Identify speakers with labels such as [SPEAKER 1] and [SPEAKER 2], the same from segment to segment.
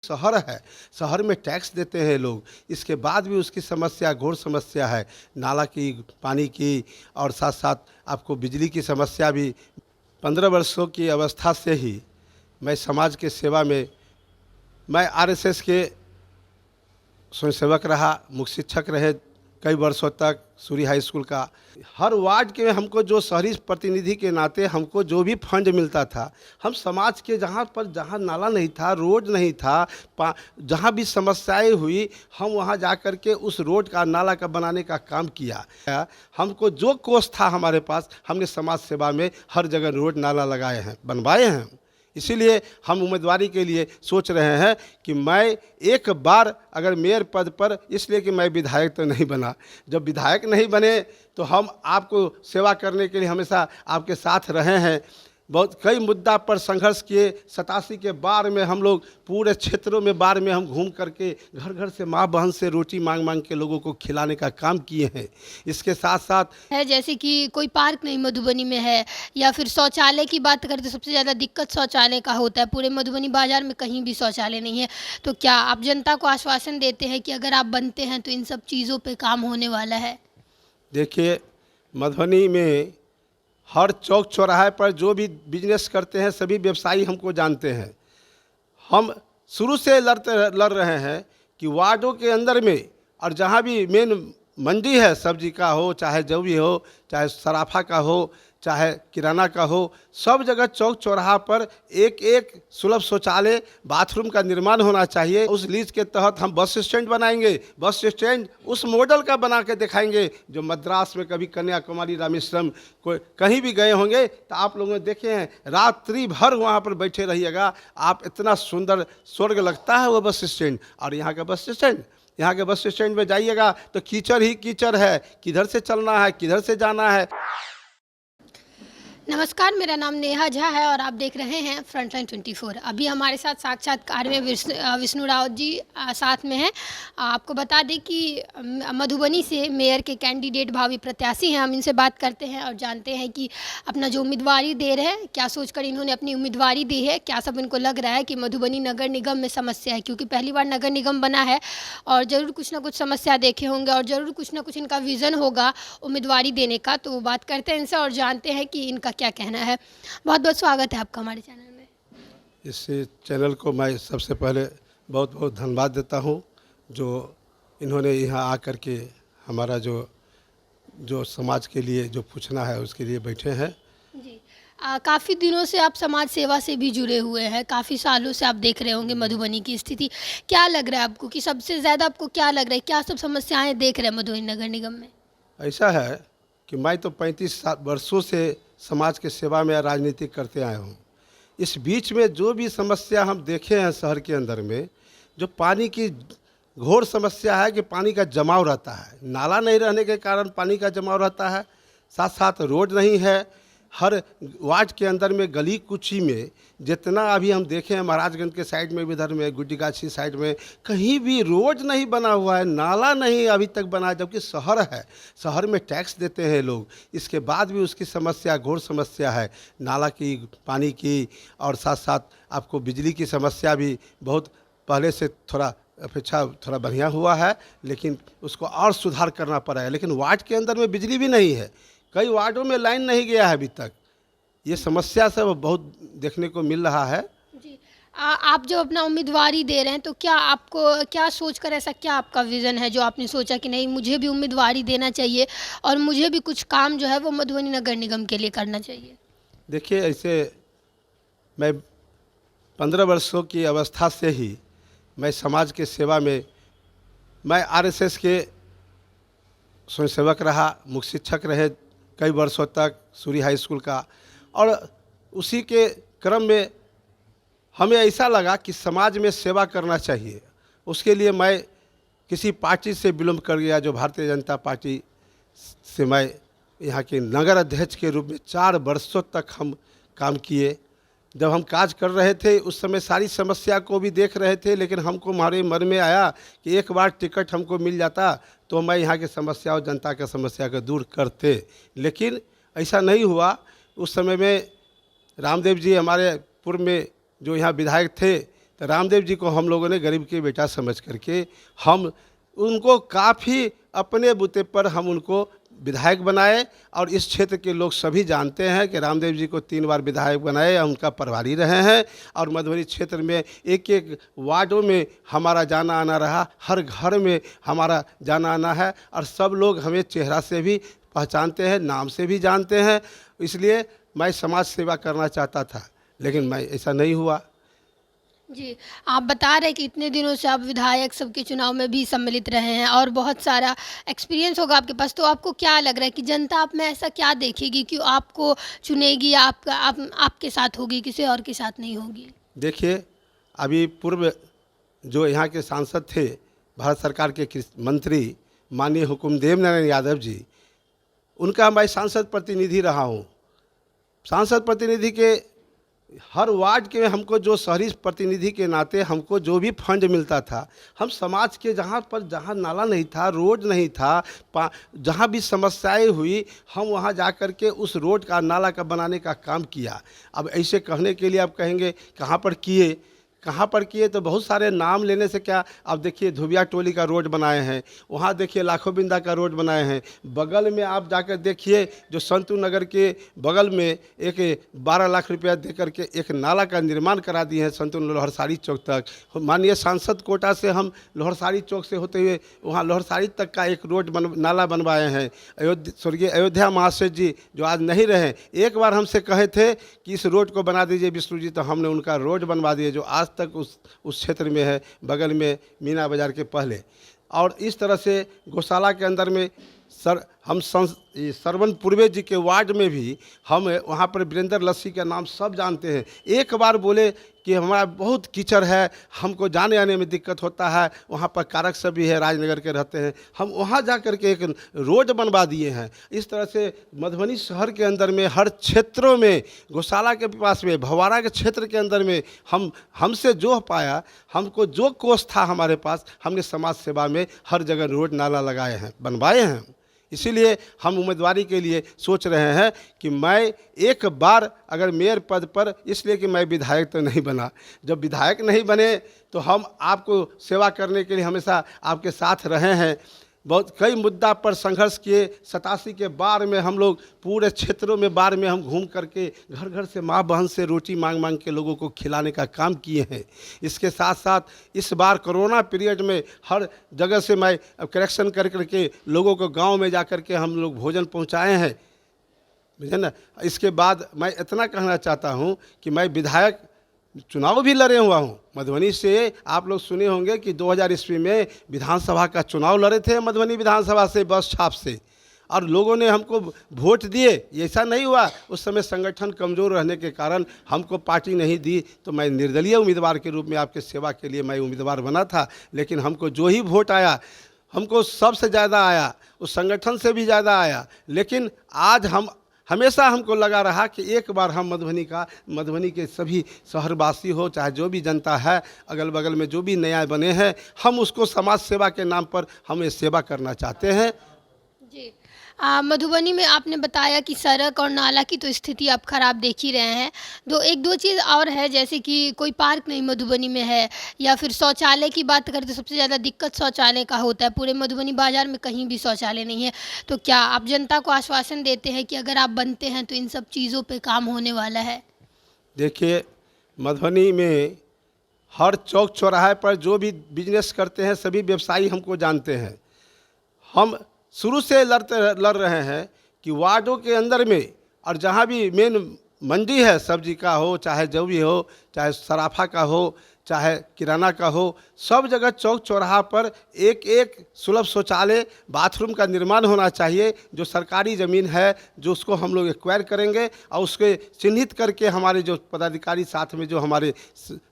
[SPEAKER 1] शहर है, शहर में टैक्स देते हैं लोग, इसके बाद भी उसकी समस्या घोर समस्या है, नाला की, पानी की और साथ साथ आपको बिजली की समस्या भी। 15 वर्षों की अवस्था से ही मैं समाज के सेवा में, मैं आरएसएस के स्वयंसेवक रहा, मुख्य शिक्षक रहे कई वर्षों तक सूरी हाई स्कूल का। हर वार्ड के हमको जो शहरी प्रतिनिधि के नाते हमको जो भी फंड मिलता था, हम समाज के जहाँ नाला नहीं था, रोड नहीं था, जहाँ भी समस्याएं हुई, हम वहाँ जा कर के उस रोड का, नाला का बनाने का काम किया। हमको जो कोष था हमारे पास, हमने समाज सेवा में हर जगह रोड नाला लगाए हैं, बनवाए हैं। इसीलिए हम उम्मीदवारी के लिए सोच रहे हैं कि मैं एक बार अगर मेयर पद पर, इसलिए कि मैं विधायक तो नहीं बना, जब विधायक नहीं बने तो हम आपको सेवा करने के लिए हमेशा आपके साथ रहे हैं। बहुत कई मुद्दा पर संघर्ष किए। 87 के बाढ़ में हम लोग पूरे क्षेत्रों में, बाढ़ में हम घूम करके घर घर से, माँ बहन से रोटी मांग मांग के लोगों को खिलाने का काम किए हैं। इसके साथ साथ
[SPEAKER 2] है जैसे कि कोई पार्क नहीं मधुबनी में है, या फिर शौचालय की बात करें तो सबसे ज़्यादा दिक्कत शौचालय का होता है। पूरे मधुबनी बाज़ार में कहीं भी शौचालय नहीं है। तो क्या आप जनता को आश्वासन देते हैं कि अगर आप बनते हैं तो इन सब चीज़ों पे काम होने वाला है?
[SPEAKER 1] देखिए, मधुबनी में हर चौक चौराहे पर जो भी बिजनेस करते हैं सभी व्यवसायी हमको जानते हैं। हम शुरू से लड़ रहे हैं कि वार्डों के अंदर में और जहाँ भी मेन मंडी है, सब्जी का हो, चाहे जो भी हो, चाहे सराफा का हो, चाहे किराना का हो, सब जगह चौक चौराहा पर एक एक सुलभ शौचालय, बाथरूम का निर्माण होना चाहिए। उस लीज के तहत हम बस स्टैंड बनाएंगे। बस स्टैंड उस मॉडल का बना के दिखाएंगे जो मद्रास में, कभी कन्याकुमारी, रामेश्वरम, कोई कहीं भी गए होंगे तो आप लोगों ने देखे हैं, रात्रि भर वहाँ पर बैठे रहिएगा आप, इतना सुंदर स्वर्ग लगता है वो बस स्टैंड। और यहाँ का बस स्टैंड, यहाँ के बस स्टैंड में जाइएगा तो कीचड़ ही कीचड़ है, किधर से चलना है, किधर से जाना है।
[SPEAKER 2] नमस्कार, मेरा नाम नेहा झा है और आप देख रहे हैं फ्रंटलाइन 24। अभी हमारे साथ साक्षात्कार में विष्णु राउत जी साथ में हैं। आपको बता दें कि मधुबनी से मेयर के कैंडिडेट, भावी प्रत्याशी हैं। हम इनसे बात करते हैं और जानते हैं कि अपना जो उम्मीदवारी दे रहे हैं, क्या सोचकर इन्होंने अपनी उम्मीदवारी दी है, क्या सब इनको लग रहा है कि मधुबनी नगर निगम में समस्या है, क्योंकि पहली बार नगर निगम बना है और ज़रूर कुछ ना कुछ समस्या देखे होंगे और ज़रूर कुछ ना कुछ इनका विज़न होगा उम्मीदवारी देने का। तो बात करते हैं इनसे और जानते हैं कि इनका क्या कहना है। बहुत बहुत स्वागत है आपका हमारे चैनल में।
[SPEAKER 1] इस चैनल को मैं सबसे पहले बहुत बहुत धन्यवाद देता हूँ, जो इन्होंने यहाँ आकर के हमारा जो समाज के लिए जो पूछना है उसके लिए बैठे हैं।
[SPEAKER 2] जी, काफ़ी दिनों से आप समाज सेवा से भी जुड़े हुए हैं, काफ़ी सालों से आप देख रहे होंगे मधुबनी की स्थिति। क्या लग रहा है आपको कि सबसे ज़्यादा आपको क्या लग रहा है, क्या सब समस्याएं देख रहे हैं मधुबनी नगर निगम में?
[SPEAKER 1] ऐसा है कि मैं तो 35 वर्षों से समाज के सेवा में राजनीति करते आया हूँ। इस बीच में जो भी समस्या हम देखे हैं शहर के अंदर में, जो पानी की घोर समस्या है कि पानी का जमाव रहता है, नाला नहीं रहने के कारण पानी का जमाव रहता है, साथ साथ रोड नहीं है। हर वार्ड के अंदर में, गली कुची में, जितना अभी हम देखे हैं महाराजगंज के साइड में भी, इधर में गुड्डीगाछी साइड में, कहीं भी रोड नहीं बना हुआ है, नाला नहीं अभी तक बना है, जबकि शहर है, शहर में टैक्स देते हैं लोग, इसके बाद भी उसकी समस्या घोर समस्या है, नाला की, पानी की और साथ साथ आपको बिजली की समस्या भी बहुत पहले से थोड़ा अपेक्षा थोड़ा बढ़िया हुआ है, लेकिन उसको और सुधार करना पड़ा है। लेकिन वार्ड के अंदर में बिजली भी नहीं है, कई वार्डों में लाइन नहीं गया है अभी तक। ये समस्या सब बहुत देखने को मिल रहा है।
[SPEAKER 2] जी, आप जब अपना उम्मीदवारी दे रहे हैं तो क्या आपको क्या सोचकर, ऐसा क्या आपका विज़न है जो आपने सोचा कि नहीं, मुझे भी उम्मीदवारी देना चाहिए और मुझे भी कुछ काम जो है वो मधुबनी नगर निगम के लिए करना चाहिए?
[SPEAKER 1] देखिए, ऐसे मैं 15 वर्षों की अवस्था से ही मैं समाज के सेवा में, मैं आरएसएस के स्वयंसेवक रहा, मुख्य शिक्षक रहे कई वर्षों तक सूरी हाई स्कूल का। और उसी के क्रम में हमें ऐसा लगा कि समाज में सेवा करना चाहिए। उसके लिए मैं किसी पार्टी से बिलोंग कर गया, जो भारतीय जनता पार्टी से मैं यहाँ के नगर अध्यक्ष के रूप में 4 वर्षों तक हम काम किए। जब हम काज कर रहे थे उस समय सारी समस्या को भी देख रहे थे, लेकिन हमको हमारे मन में आया कि एक बार टिकट हमको मिल जाता तो मैं यहाँ की समस्या और जनता की समस्या को दूर करते, लेकिन ऐसा नहीं हुआ। उस समय में रामदेव जी हमारे पूर्व में जो यहाँ विधायक थे, तो रामदेव जी को हम लोगों ने गरीब के बेटा समझ करके हम उनको काफ़ी अपने बूते पर हम उनको विधायक बनाए। और इस क्षेत्र के लोग सभी जानते हैं कि रामदेव जी को 3 बार विधायक बनाए, उनका प्रभारी रहे हैं। और मधुबनी क्षेत्र में एक एक वार्डों में हमारा जाना आना रहा, हर घर में हमारा जाना आना है। और सब लोग हमें चेहरा से भी पहचानते हैं, नाम से भी जानते हैं। इसलिए मैं समाज सेवा करना चाहता था, लेकिन मैं ऐसा नहीं हुआ।
[SPEAKER 2] जी, आप बता रहे हैं कि इतने दिनों से आप विधायक सबके चुनाव में भी सम्मिलित रहे हैं और बहुत सारा एक्सपीरियंस होगा आपके पास। तो आपको क्या लग रहा है कि जनता आप में ऐसा क्या देखेगी कि आपको चुनेगी, आपके साथ होगी, किसी और के साथ नहीं होगी?
[SPEAKER 1] देखिए, अभी पूर्व जो यहाँ के सांसद थे, भारत सरकार के मंत्री माननीय हुकुमदेव नारायण यादव जी, उनका मैं सांसद प्रतिनिधि रहा हूँ। सांसद प्रतिनिधि के हर वार्ड के हमको जो शहरी प्रतिनिधि के नाते हमको जो भी फंड मिलता था, हम समाज के जहाँ नाला नहीं था, रोड नहीं था, जहाँ भी समस्याएं हुई, हम वहाँ जा कर के उस रोड का, नाला का बनाने का काम किया। अब ऐसे कहने के लिए आप कहेंगे कहाँ पर किए, तो बहुत सारे नाम लेने से क्या। अब देखिए, धुबिया टोली का रोड बनाए हैं, वहाँ देखिए लाखों बिंदा का रोड बनाए हैं। बगल में आप जाकर देखिए, जो संतू नगर के बगल में एक 12 लाख रुपया दे करके एक नाला का निर्माण करा दिए हैं संतू लोहरसारी चौक तक। माननीय सांसद कोटा से हम लोहरसारी चौक से होते हुए वहाँ लोहरसारी तक का एक रोड नाला बनवाए हैं। स्वर्गीय अयोध्या महाशय जी जो आज नहीं रहे, एक बार हमसे कहे थे कि इस रोड को बना दीजिए विष्णु जी, तो हमने उनका रोड बनवा दिए, जो आज तक उस क्षेत्र में है, बगल में मीना बाजार के पहले। और इस तरह से गौशाला के अंदर में सरवन पूर्वे जी के वार्ड में भी हम वहाँ पर वीरेंद्र लस्सी का नाम सब जानते हैं। एक बार बोले कि हमारा बहुत कीचड़ है, हमको जाने आने में दिक्कत होता है, वहाँ पर कारक सब भी है, राजनगर के रहते हैं, हम वहाँ जा कर के एक रोड बनवा दिए हैं। इस तरह से मधुबनी शहर के अंदर में हर क्षेत्रों में, गौशाला के पास में, भवारा के क्षेत्र के अंदर में हमसे जो पाया, हमको जो कोष था हमारे पास, हमने समाज सेवा में हर जगह रोड नाला लगाए हैं, बनवाए हैं। इसीलिए हम उम्मीदवारी के लिए सोच रहे हैं कि मैं एक बार अगर मेयर पद पर, इसलिए कि मैं विधायक तो नहीं बना, जब विधायक नहीं बने तो हम आपको सेवा करने के लिए हमेशा आपके साथ रहे हैं। बहुत कई मुद्दा पर संघर्ष किए। 87 के बाढ़ में हम लोग पूरे क्षेत्रों में बाढ़ में हम घूम करके घर घर से माँ बहन से रोटी मांग मांग के लोगों को खिलाने का काम किए हैं। इसके साथ साथ इस बार कोरोना पीरियड में हर जगह से मैं कलेक्शन कर करके लोगों को गांव में जा कर के हम लोग भोजन पहुंचाए हैं, समझे ना। इसके बाद मैं इतना कहना चाहता हूं कि मैं विधायक चुनाव भी लड़े हुआ हूँ मधुबनी से। आप लोग सुने होंगे कि 2000 ईस्वी में विधानसभा का चुनाव लड़े थे मधुबनी विधानसभा से बस छाप से, और लोगों ने हमको वोट दिए। ऐसा नहीं हुआ, उस समय संगठन कमज़ोर रहने के कारण हमको पार्टी नहीं दी, तो मैं निर्दलीय उम्मीदवार के रूप में आपके सेवा के लिए मैं उम्मीदवार बना था। लेकिन हमको जो ही वोट आया, हमको सबसे ज़्यादा आया, उस संगठन से भी ज़्यादा आया। लेकिन आज हमेशा हमको लगा रहा कि एक बार हम मधुबनी के सभी शहरवासी हो, चाहे जो भी जनता है, अगल बगल में जो भी नया बने हैं, हम उसको समाज सेवा के नाम पर हम ये सेवा करना चाहते हैं।
[SPEAKER 2] जी, मधुबनी में आपने बताया कि सड़क और नाला की तो स्थिति आप ख़राब देख ही रहे हैं। एक दो चीज़ और है, जैसे कि कोई पार्क नहीं मधुबनी में है, या फिर शौचालय की बात करें तो सबसे ज़्यादा दिक्कत शौचालय का होता है। पूरे मधुबनी बाज़ार में कहीं भी शौचालय नहीं है। तो क्या आप जनता को आश्वासन देते हैं कि अगर आप बनते हैं तो इन सब चीज़ों पर काम होने वाला है? देखिए,
[SPEAKER 1] मधुबनी में हर चौक चौराहे पर जो भी बिजनेस करते हैं सभी व्यवसायी हमको जानते हैं। हम शुरू से लड़ रहे हैं कि वार्डों के अंदर में, और जहाँ भी मेन मंडी है, सब्जी का हो, चाहे जो भी हो, चाहे सराफा का हो, चाहे किराना का हो, सब जगह चौक चौराहा पर एक एक सुलभ शौचालय, बाथरूम का निर्माण होना चाहिए। जो सरकारी ज़मीन है, जो उसको हम लोग एक्वायर करेंगे और उसके चिन्हित करके हमारे जो पदाधिकारी साथ में जो हमारे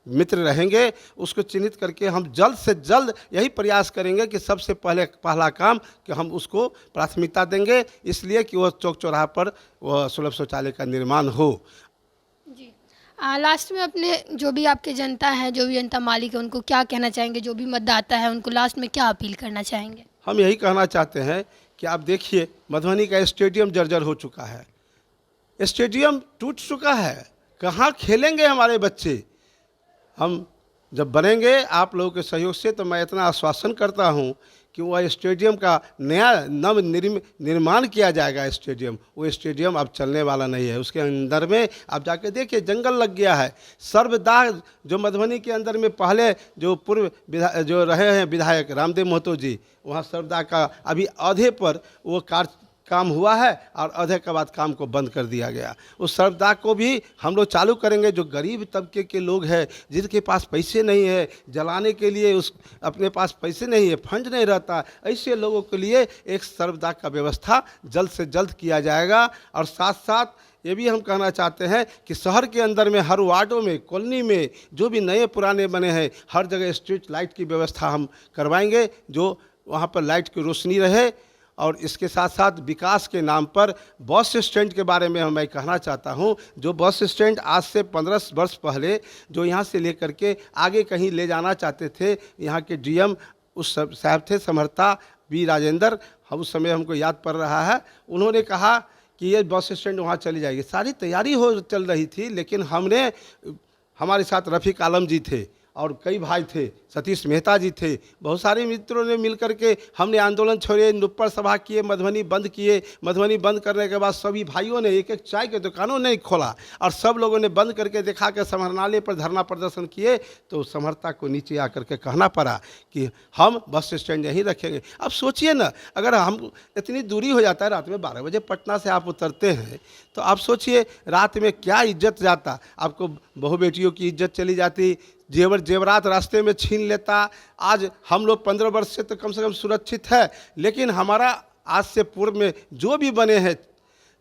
[SPEAKER 1] मित्र रहेंगे, उसको चिन्हित करके हम जल्द से जल्द यही प्रयास करेंगे कि सबसे पहला काम कि हम उसको प्राथमिकता देंगे, इसलिए कि वह चौक चौराहा पर वह सुलभ शौचालय का निर्माण हो।
[SPEAKER 2] जी, लास्ट में अपने जो भी आपके जनता है, जो भी जनता मालिक है, उनको क्या कहना चाहेंगे? जो भी मतदाता है उनको लास्ट में क्या अपील करना चाहेंगे?
[SPEAKER 1] हम यही कहना चाहते हैं कि आप देखिए, मधुबनी का स्टेडियम जर्जर हो चुका है, स्टेडियम टूट चुका है, कहाँ खेलेंगे हमारे बच्चे? हम जब बनेंगे आप लोगों के सहयोग से, तो मैं इतना आश्वासन करता हूं कि वह स्टेडियम का नया निर्माण किया जाएगा। स्टेडियम, वो स्टेडियम अब चलने वाला नहीं है। उसके अंदर में आप जाके देखिए जंगल लग गया है। सर्वदाह जो मधुबनी के अंदर में पहले जो जो रहे हैं विधायक रामदेव महतो जी, वहाँ सर्वदाह का अभी आधे पर वो काम हुआ है और आधे के बाद काम को बंद कर दिया गया। उस सर्वदाह को भी हम लोग चालू करेंगे। जो गरीब तबके के लोग हैं, जिनके पास पैसे नहीं है जलाने के लिए, उस अपने पास पैसे नहीं है, फंड नहीं रहता, ऐसे लोगों के लिए एक सर्वदाह का व्यवस्था जल्द से जल्द किया जाएगा। और साथ साथ ये भी हम कहना चाहते हैं कि शहर के अंदर में हर वार्डों में, कॉलोनी में जो भी नए पुराने बने हैं, हर जगह स्ट्रीट लाइट की व्यवस्था हम करवाएंगे, जो वहाँ पर लाइट की रोशनी रहे। और इसके साथ साथ विकास के नाम पर बस स्टैंड के बारे में मैं कहना चाहता हूं। जो बस स्टैंड आज से 15 वर्ष पहले जो यहां से लेकर के आगे कहीं ले जाना चाहते थे, यहां के डीएम उस साहब थे समर्था बी राजेंद्र, हम उस समय हमको याद पड़ रहा है, उन्होंने कहा कि ये बस स्टैंड वहाँ चली जाएगी। सारी तैयारी चल रही थी, लेकिन हमारे साथ रफ़ीक आलम जी थे और कई भाई थे, सतीश मेहता जी थे, बहुत सारे मित्रों ने मिलकर के हमने आंदोलन छोड़े, नुक्कड़ सभा किए, मधुबनी बंद किए। मधुबनी बंद करने के बाद सभी भाइयों ने एक एक चाय के दुकानों ने खोला और सब लोगों ने बंद करके दिखा के समाहरणालय पर धरना प्रदर्शन किए। तो समर्था को नीचे आकर के कहना पड़ा कि हम बस स्टैंड यहीं रखेंगे। अब सोचिए ना, अगर हम इतनी दूरी हो जाता है, रात में 12 बजे पटना से आप उतरते हैं, तो आप सोचिए रात में क्या इज्जत जाता, आपको बहू बेटियों की इज्जत चली जाती, जेवरात रास्ते में छीन लेता। आज हम लोग 15 वर्ष से तो कम से कम सुरक्षित है, लेकिन हमारा आज से पूर्व में जो भी बने हैं,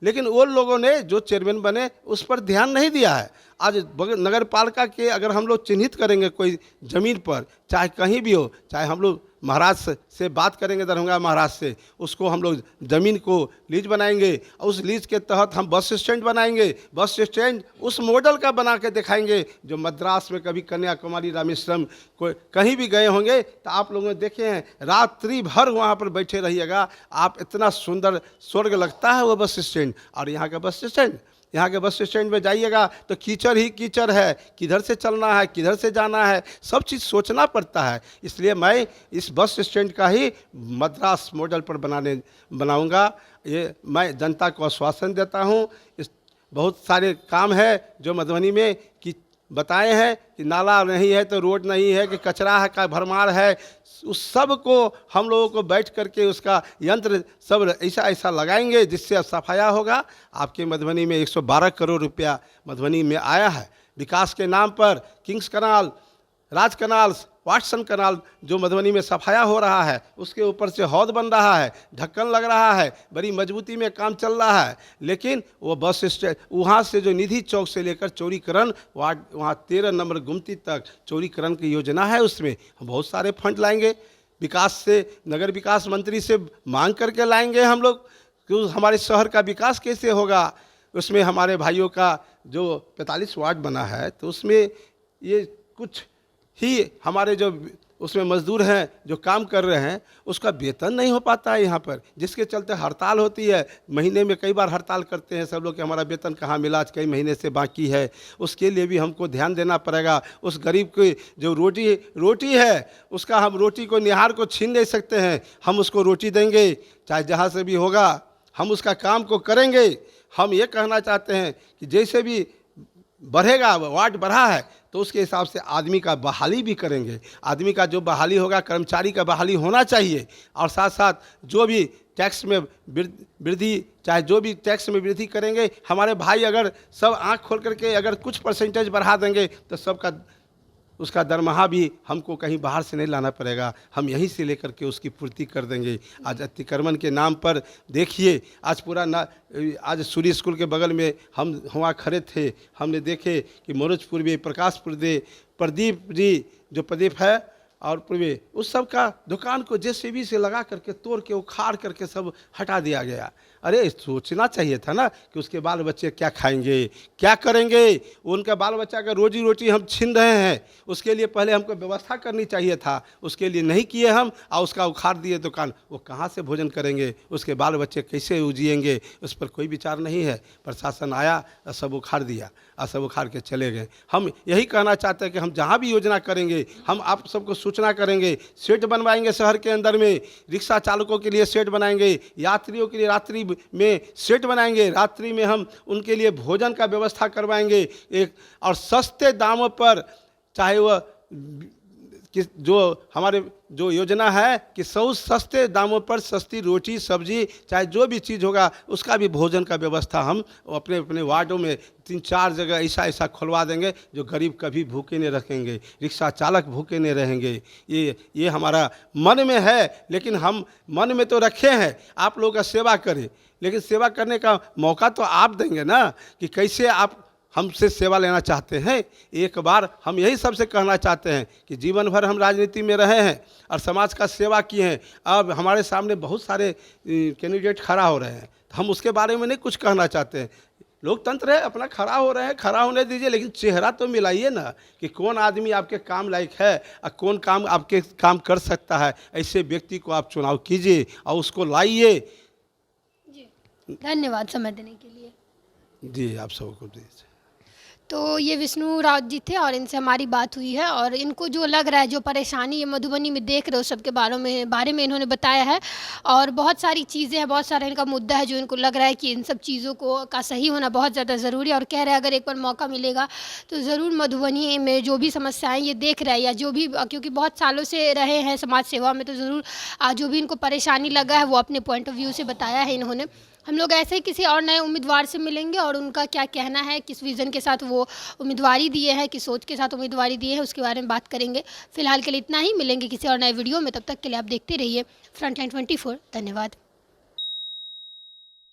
[SPEAKER 1] लेकिन वो लोगों ने जो चेयरमैन बने उस पर ध्यान नहीं दिया है। आज नगर पालिका के अगर हम लोग चिन्हित करेंगे कोई ज़मीन पर, चाहे कहीं भी हो, चाहे हम लोग महाराज से बात करेंगे, दरभंगा महाराज से, उसको हम लोग ज़मीन को लीज बनाएंगे और उस लीज के तहत हम बस स्टैंड बनाएंगे। बस स्टैंड उस मॉडल का बना के दिखाएंगे जो मद्रास में कभी कन्याकुमारी, रामेश्वरम कोई कहीं भी गए होंगे तो आप लोगों ने देखे हैं, रात्रि भर वहाँ पर बैठे रहिएगा आप, इतना सुंदर स्वर्ग लगता है वो बस स्टैंड। और यहाँ का बस स्टैंड, यहाँ के बस स्टैंड में जाइएगा तो कीचड़ ही कीचड़ है, किधर से चलना है, किधर से जाना है, सब चीज़ सोचना पड़ता है। इसलिए मैं इस बस स्टैंड का ही मद्रास मॉडल पर बनाऊंगा। ये मैं जनता को आश्वासन देता हूँ। इस बहुत सारे काम है जो मधुबनी में कि बताए हैं कि नाला नहीं है तो रोड नहीं है, कि कचरा है का भरमार है, उस सब को हम लोगों को बैठ करके उसका यंत्र सब ऐसा लगाएंगे जिससे सफाया होगा। आपके मधुबनी में 112 करोड़ रुपया मधुबनी में आया है विकास के नाम पर। किंग्स कनाल, राज कनाल, वाटसन कनाल जो मधुबनी में सफाया हो रहा है, उसके ऊपर से हौद बन रहा है, ढक्कन लग रहा है, बड़ी मजबूती में काम चल रहा है। लेकिन वो बस स्टैंड वहाँ से जो निधि चौक से लेकर चौड़ीकरण वार्ड वहाँ 13 नंबर गुमती तक चौड़ीकरण की योजना है, उसमें हम बहुत सारे फंड लाएंगे। विकास से नगर विकास मंत्री से मांग करके लाएंगे हम लोग कि हमारे शहर का विकास कैसे होगा। उसमें हमारे भाइयों का जो 45 वार्ड बना है, तो उसमें ये कुछ ही हमारे जो उसमें मजदूर हैं जो काम कर रहे हैं, उसका वेतन नहीं हो पाता है यहाँ पर, जिसके चलते हड़ताल होती है। महीने में कई बार हड़ताल करते हैं सब लोग कि हमारा वेतन कहाँ मिला, आज कई महीने से बाकी है। उसके लिए भी हमको ध्यान देना पड़ेगा। उस गरीब की जो रोटी है, उसका हम रोटी को निहार को छीन नहीं सकते हैं। हम उसको रोटी देंगे, चाहे जहाँ से भी होगा हम उसका काम को करेंगे। हम ये कहना चाहते हैं कि जैसे भी बढ़ेगा, वार्ड बढ़ा है, तो उसके हिसाब से आदमी का बहाली भी करेंगे। आदमी का जो बहाली होगा, कर्मचारी का बहाली होना चाहिए। और साथ साथ जो भी टैक्स में वृद्धि, चाहे जो भी टैक्स में वृद्धि करेंगे, हमारे भाई अगर सब आंख खोल करके अगर कुछ परसेंटेज बढ़ा देंगे तो सबका उसका दरमाहा भी हमको कहीं बाहर से नहीं लाना पड़ेगा, हम यहीं से लेकर के उसकी पूर्ति कर देंगे। आज अतिक्रमण के नाम पर देखिए, आज सूर्य स्कूल के बगल में हम वहाँ खड़े थे, हमने देखे कि मनोजपुर में प्रकाशपुर दे प्रदीप जी, जो प्रदीप है और पूरे उस सब का दुकान को जेसीबी से लगा करके तोड़ के उखाड़ करके सब हटा दिया गया। अरे सोचना चाहिए था ना कि उसके बाल बच्चे क्या खाएंगे, क्या करेंगे। उनका बाल बच्चा का रोजी रोटी हम छीन रहे हैं, उसके लिए पहले हमको व्यवस्था करनी चाहिए था, उसके लिए नहीं किए हम और उसका उखाड़ दिए दुकान। वो कहाँ से भोजन करेंगे, उसके बाल बच्चे कैसे जिएंगे, उस पर कोई विचार नहीं है। प्रशासन आया और सब उखाड़ दिया और सब उखाड़ के चले गए। हम यही कहना चाहते हैं कि हम जहाँ भी योजना करेंगे हम आप सबको सूचना करेंगे, सेट बनवाएंगे शहर के अंदर में, रिक्शा चालकों के लिए सेट बनाएंगे, यात्रियों के लिए रात्रि में सेट बनाएंगे, रात्रि में हम उनके लिए भोजन का व्यवस्था करवाएंगे एक, और सस्ते दामों पर, चाहे वह जो हमारे जो योजना है कि सस्ते दामों पर सस्ती रोटी सब्जी चाहे जो भी चीज़ होगा उसका भी भोजन का व्यवस्था हम अपने अपने वार्डों में 3-4 जगह ऐसा ऐसा खुलवा देंगे जो गरीब कभी भूखे नहीं रखेंगे, रिक्शा चालक भूखे नहीं रहेंगे। ये हमारा मन में है, लेकिन हम मन में तो रखे हैं आप लोगों का सेवा करें, लेकिन सेवा करने का मौका तो आप देंगे ना कि कैसे आप हमसे सेवा लेना चाहते हैं। एक बार हम यही सबसे कहना चाहते हैं कि जीवन भर हम राजनीति में रहे हैं और समाज का सेवा किए हैं। अब हमारे सामने बहुत सारे कैंडिडेट खड़ा हो रहे हैं, तो हम उसके बारे में नहीं कुछ कहना चाहते हैं। लोकतंत्र है, अपना खड़ा हो रहे हैं, खड़ा होने दीजिए, लेकिन चेहरा तो मिलाइए ना कि कौन आदमी आपके काम लायक है और कौन काम आपके काम कर सकता है। ऐसे व्यक्ति को आप चुनाव कीजिए और उसको लाइए।
[SPEAKER 2] धन्यवाद समय देने के लिए।
[SPEAKER 1] जी आप सबको दीजिए।
[SPEAKER 2] तो ये विष्णु राउत जी थे और इनसे हमारी बात हुई है और इनको जो लग रहा है, जो परेशानी ये मधुबनी में देख रहे हो, सबके बारे में इन्होंने बताया है। और बहुत सारी चीज़ें हैं, बहुत सारा इनका मुद्दा है जो इनको लग रहा है कि इन सब चीज़ों का सही होना बहुत ज़्यादा ज़रूरी है। और कह रहे हैं अगर एक बार मौका मिलेगा तो ज़रूर मधुबनी में जो भी समस्याएँ ये देख रहे हैं या जो भी, क्योंकि बहुत सालों से रहे हैं समाज सेवा में, तो ज़रूर जो भी इनको परेशानी लगा है वो अपने पॉइंट ऑफ व्यू से बताया है इन्होंने। हम लोग ऐसे ही किसी और नए उम्मीदवार से मिलेंगे और उनका क्या कहना है, किस विज़न के साथ वो उम्मीदवारी दिए हैं, किस सोच के साथ उम्मीदवारी दिए हैं, उसके बारे में बात करेंगे। फिलहाल के लिए इतना ही, मिलेंगे किसी और नए वीडियो में, तब तक के लिए आप देखते रहिए फ्रंटलाइन 24। धन्यवाद।